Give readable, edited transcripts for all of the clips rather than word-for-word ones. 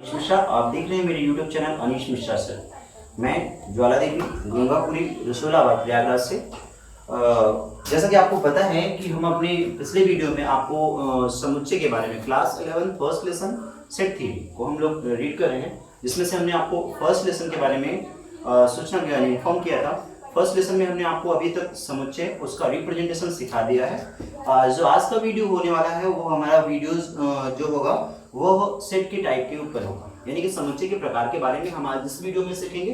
मिश्रा, आप देख रहे हैं मेरे YouTube channel Anish Mishra sir. मैं ज्वाला देवी गंगापुरी रसोलाबाद प्रयागराज से। जैसा कि आपको पता है कि हम अपने पिछले वीडियो में आपको समुच्चय के बारे में class 11 first lesson set theory को हम लोग रीड कर रहे हैं, जिसमें से हमने आपको फर्स्ट लेसन के बारे में सूचना ज्ञान इन्फॉर्म किया था। फर्स्ट लेसन में हमने आपको अभी तक समुच्चय उसका रिप्रेजेंटेशन सिखा दिया है। जो आज का वीडियो होने वाला है वो हमारा वीडियोस जो होगा वो सेट के टाइप के ऊपर होगा, यानी कि समुच्चय के प्रकार के बारे में हम आज इस वीडियो में सीखेंगे।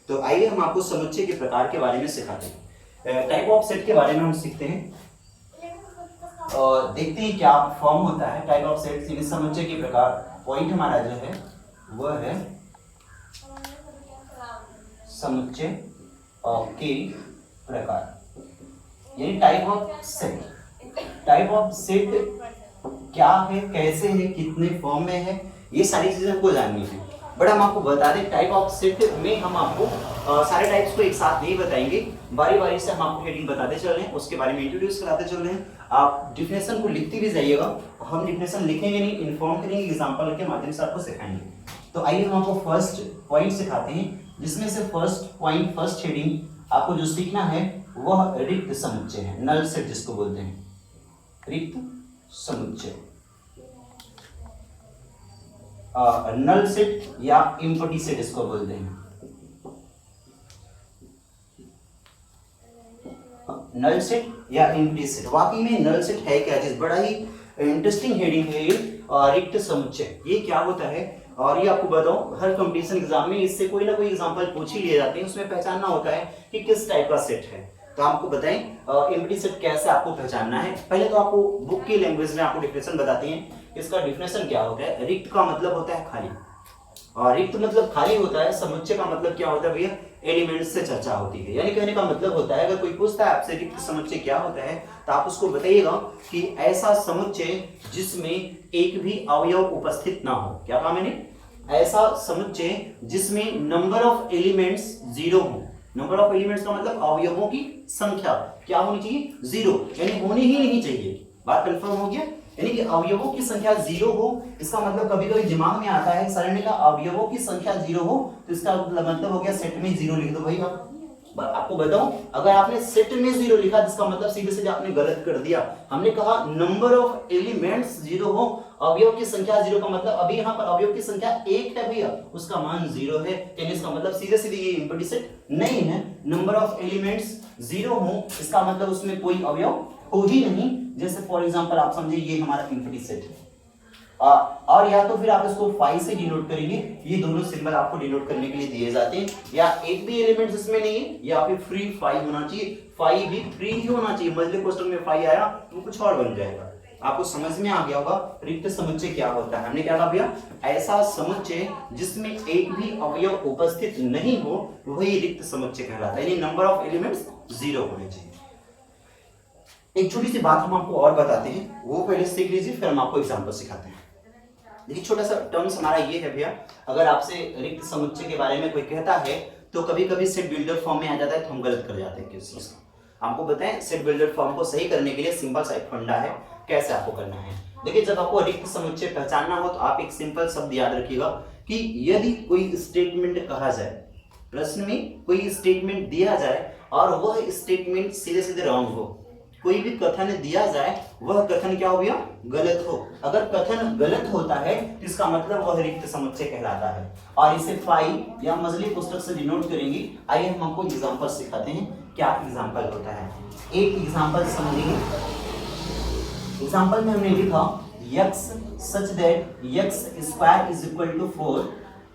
तो आइए हम आपको समुच्चय के प्रकार के बारे में सिखाते हैं। टाइप ऑफ सेट के बारे में हम सीखते हैं और देखते हैं क्या फॉर्म होता है टाइप ऑफ सेट यानी समुच्चय के प्रकार। पॉइंट हमारा जो है वह है समुच्चय के प्रकार, यानी type of set. Type of set क्या है, कैसे है, कितने फॉर्म में है, ये सारी चीजें हमको जाननी है। बट हम आपको बता दें टाइप ऑफ सेट में हम आपको सारे टाइप्स को एक साथ नहीं बताएंगे, बारी बारी से हम आपको हेडिंग बताते चल रहे हैं, उसके बारे में इंट्रोड्यूस कराते चल रहे हैं। आप डिफिनेशन को लिखते भी जाइएगा, हम डिफिनेशन लिखेंगे नहीं, इन्फॉर्म करेंगे, एग्जाम्पल के माध्यम से आपको सिखाएंगे। तो आइए हम आपको फर्स्ट पॉइंट सिखाते हैं, जिसमें से फर्स्ट पॉइंट फर्स्ट हेडिंग आपको जो सीखना है वह रिक्त समुच्चय है, नल सेट जिसको बोलते हैं, रिक्त समुच्चय, नल सेट या एम्प्टी सेट इसको बोलते हैं। नल सेट या एम्प्टी सेट, वाकई में नल सेट है क्या चीज, बड़ा ही इंटरेस्टिंग हेडिंग है ये। रिक्त समुच्चय ये क्या होता है, और ये आपको बताऊं हर कंपटीशन एग्जाम में इससे कोई ना कोई एग्जांपल पूछ ही लिए जाते हैं, उसमें पहचानना होता है कि किस टाइप का सेट है। तो आपको बताएं एम्प्टी सेट कैसे आपको पहचानना है। पहले तो आपको बुक की लैंग्वेज में आपको डिफिनेशन बताते हैं। इसका डिफिनेशन क्या होता है, रिक्त का मतलब होता है खाली, और रिक्त मतलब खाली होता है। समुच्चय का मतलब क्या होता है भैया, एलिमेंट्स से चर्चा होती है, यानी कहने का मतलब होता है अगर कोई पूछता है आपसे रिक्त समुच्चय क्या होता है तो आप उसको बताइएगा कि ऐसा समुच्चय जिसमें एक भी अवयव उपस्थित ना हो। क्या कहा मैंने, ऐसा समुच्चय जिसमें नंबर ऑफ एलिमेंट्स जीरो हो। नंबर ऑफ एलिमेंट्स का मतलब अवयवों की संख्या क्या होनी चाहिए, जीरो, यानी होनी ही नहीं चाहिए। बात कंफर्म हो गया, यानी कि अवयवों की संख्या जीरो हो। इसका मतलब कभी कभी दिमाग में आता है सर ने कहा अवयवों की संख्या जीरो हो, तो इसका मतलब हो गया सेट में जीरो लिख दो भाई। आपको बताऊं अगर आपने सेट में जीरो लिखा जिसका मतलब सीधे सीधे आपने गलत कर दिया। हमने कहा नंबर ऑफ एलिमेंट्स जीरो हो, अवयव की संख्या जीरो, का मतलब अभी यहाँ पर अवयव की संख्या एक है भैया, उसका मान जीरो है, यानी इसका मतलब सीधे सीधे ये एम्प्टी सेट नहीं है। नंबर ऑफ एलिमेंट्स जीरो हो इसका मतलब उसमें कोई अवयव हो ही नहीं। जैसे फॉर एग्जांपल आप समझे ये हमारा एम्प्टी सेट है, और या तो फिर आप इसको फाइव से डिनोट करेंगे, ये दोनों सिंबल आपको डिनोट करने के लिए दिए जाते हैं। या एक भी एलिमेंट इसमें नहीं है, या फिर फ्री फाइव होना चाहिए, फाइव भी फ्री ही होना चाहिए। मजले क्वेश्चन में फाइव आया तो कुछ और बन जाएगा। आपको समझ में आ गया होगा रिक्त समुच्चय क्या होता है। हमने क्या कहा भैया, ऐसा समुच्चय जिसमें एक भी अवयव उपस्थित नहीं हो वही रिक्त समुच्चय कहलाता है, यानी नंबर ऑफ एलिमेंट्स जीरो होने चाहिए। एक छोटी सी बात हम आपको और बताते हैं, वो पहले सीख लीजिए, फिर हम आपको एग्जांपल सिखाते हैं। देखिए छोटा सा टर्म्स हमारा ये है भैया, अगर आपसे रिक्त समुच्चय के बारे में कोई कहता है तो कभी कभी सेट बिल्डर फॉर्म में आ जाता है तो हम गलत कर जाते हैं। किस चीज का हमको बताएं, सेट बिल्डर फॉर्म को सही करने के लिए सिंपल सा एक फंडा है, कैसे आपको करना है। देखिए जब आपको रिक्त समुच्चय पहचानना हो तो आप एक सिंपल शब्द याद रखिएगा कि यदि कोई स्टेटमेंट कहा जाए, प्रश्न में कोई स्टेटमेंट दिया जाए और वह स्टेटमेंट सीधे सीधे रॉन्ग हो, कोई भी कथन दिया जाए वह कथन क्या हो गया, गलत हो। अगर कथन गलत होता है तो इसका मतलब वह रिक्त समुच्चय कहलाता है, और इसे फाइव या मजली पुस्तक से डिनोट करेंगे। आइए हम आपको एग्जांपल सिखाते हैं क्या एग्जांपल होता है। एक एग्जांपल समझिए। एग्जांपल में हमने लिखा x such that x square is equal to 4,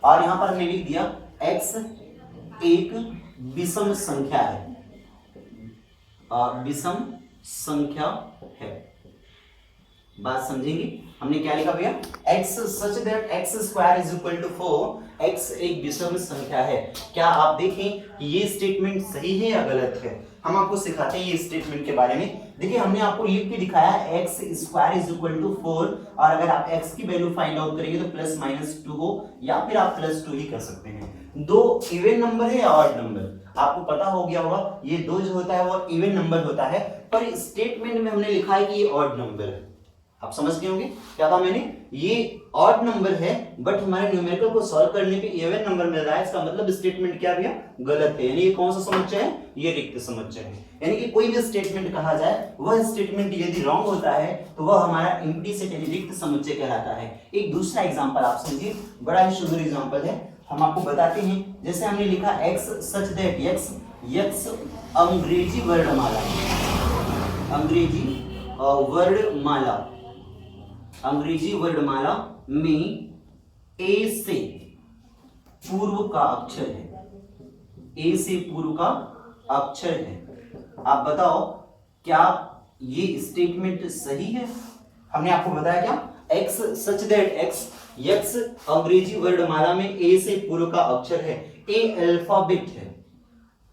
और यहां पर हमने लिख दिया x एक विषम संख्या है, विषम संख्या है। बात समझेंगे, हमने क्या लिखा भैया, x such that x square is equal to 4, x एक विषम संख्या है। क्या आप देखें ये स्टेटमेंट सही है या गलत है, हम आपको सिखाते हैं ये स्टेटमेंट के बारे में। देखिए हमने आपको लिख के दिखाया x square is equal to 4, और अगर आप x की वैल्यू फाइंड आउट करेंगे तो प्लस माइनस 2 हो, या फिर आप प्लस 2 ही कर सकते हैं। दो इवन नंबर है या ऑड नंबर, आपको पता हो गया होगा ये दो जो होता है वो इवन नंबर होता है, पर स्टेटमेंट में हमने लिखा है कि ये ऑड नंबर है। आप समझ गए होंगे क्या कहा मैंने, ये ऑड नंबर है बट हमारे न्यूमेरिकल को सॉल्व करने पे इवन नंबर मिल रहा है, इसका मतलब स्टेटमेंट क्या भैया गलत है, यानी ये कौन सा समुच्चय है, ये रिक्त समुच्चय है। यानी कि कोई भी स्टेटमेंट कहा जाए वह स्टेटमेंट यदि रॉन्ग होता है तो वह हमारा इम्प्लीसिट यानी रिक्त समुच्चय कहलाता है। एक दूसरा एग्जांपल आप समझिए, बड़ा ही सुंदर एग्जांपल है, हम आपको बताते हैं। जैसे हमने लिखा x सच दैट x अंग्रेजी वर्णमाला, अंग्रेजी वर्णमाला, अंग्रेजी वर्णमाला में ए से पूर्व का अक्षर है, ए से पूर्व का अक्षर है। आप बताओ क्या ये स्टेटमेंट सही है? हमने आपको बताया क्या, x सच दैट x अंग्रेजी वर्णमाला में ए से पूर्व का अक्षर है, ए अल्फाबेट है।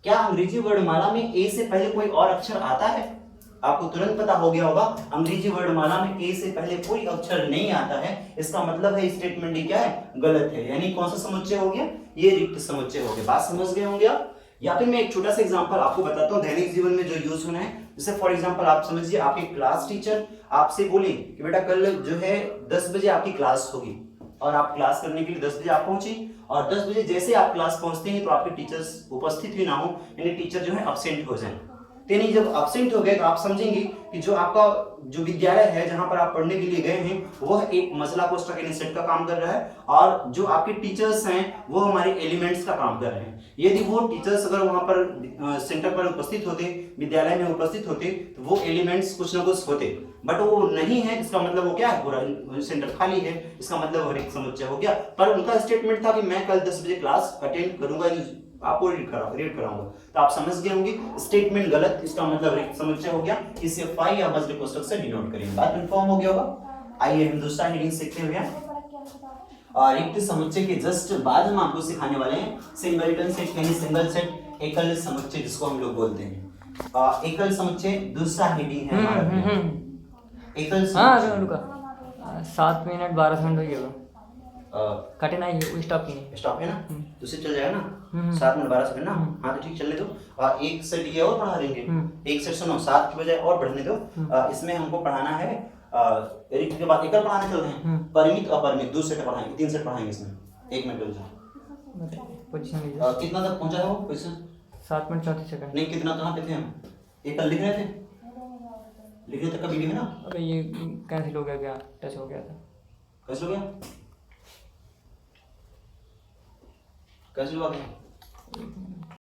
क्या अंग्रेजी वर्णमाला में ए से पहले कोई और अक्षर आता है? आपको तुरंत पता हो गया होगा, अंग्रेजी वर्णमाला में ए से पहले कोई अक्षर नहीं आता है, इसका मतलब है स्टेटमेंट क्या है, गलत है। यानी कौन सा समुच्चय हो गया, ये रिक्त समुच्चय हो गया। बात समझ गए होंगे आप? या फिर मैं एक छोटा सा एग्जांपल आपको बताता हूँ दैनिक जीवन में जो यूज होना है। जैसे फॉर एग्जांपल आप समझिए, आपके क्लास टीचर आपसे बोले कि बेटा कल जो है 10 बजे आपकी क्लास होगी, और आप क्लास करने के लिए 10 बजे आप पहुंचे, और 10 बजे जैसे आप क्लास पहुंचते हैं तो आपके टीचर्स उपस्थित ही ना हो, यानी टीचर जो है अब्सेंट हो जाए। यानी जब अब्सेंट हो गए तो आप समझेंगे कि जो आपका जो विद्यालय है जहां पर आप पढ़ने के लिए गए हैं वह एक मसला कोष्ठक यानी सेट का काम कर रहा है, और जो आपके टीचर्स हैं वो हमारे एलिमेंट्स का काम कर रहे हैं। यदि वो टीचर्स अगर वहां पर सेंटर पर उपस्थित होते, विद्यालय में उपस्थित होते, तो वो एलिमेंट्स कुछ ना कुछ होते, बट वो नहीं है, इसका मतलब वो क्या है, पूरा सेंटर खाली है, इसका मतलब वो रिक्त समुच्चय हो गया। पर उनका स्टेटमेंट था कि मैं कल 10 बजे क्लास अटेंड करूंगा, आपको रीड कराऊंगा। तो आप समझ गए होंगे स्टेटमेंट गलत, इसका मतलब रिक्त समुच्चय हो गया। इसे फाई या वज्र कोष्ठक से डिनोट करेंगे। बात कंफर्म हो गया होगा? आइए हम दूसरा हेडिंग सीखते हुए और रिक्त समुच्चय के जस्ट बाद हम आपको सिखाने वाले हैं सिंगलटन सेट यानी सिंगल सेट, एकल समुच्चय जिसको हम लोग बोलते हैं। एकल समुच्चय दूसरा हेडिंग है हमारा। एकल समुच्चय 7 मिनट 12 सेकंड हो गया, कटे ना, ये स्टॉप ही नहीं, स्टॉप है ना, तो उससे चल जाएगा ना 7 मिनट 12 सेकंड ना। हाँ तो ठीक, चलने दो। और एक सेट ये और पढ़ा देंगे, एक सेट सुनो 7 के बजाय और बढ़ने दो। इसमें हमको पढ़ाना है रिक्त के बाद एकल पढ़ाने चलते हैं, परिमित अपरिमित 2 सेट पढ़ाएंगे, 3 सेट पढ़ाएंगे इसमें। 1 मिनट रुक जाओ। पोजीशन कितना तक पहुंचा है वो पोजीशन? 7 minute 34 second. नहीं, कितना कहाँ पे थे हम? एकल लिख रहे थे, लिखने तक का वीडियो है ना। अबे ये कैंसिल हो गया, क्या टच हो गया था, कैसे हो गया, कैसे हुआ गया?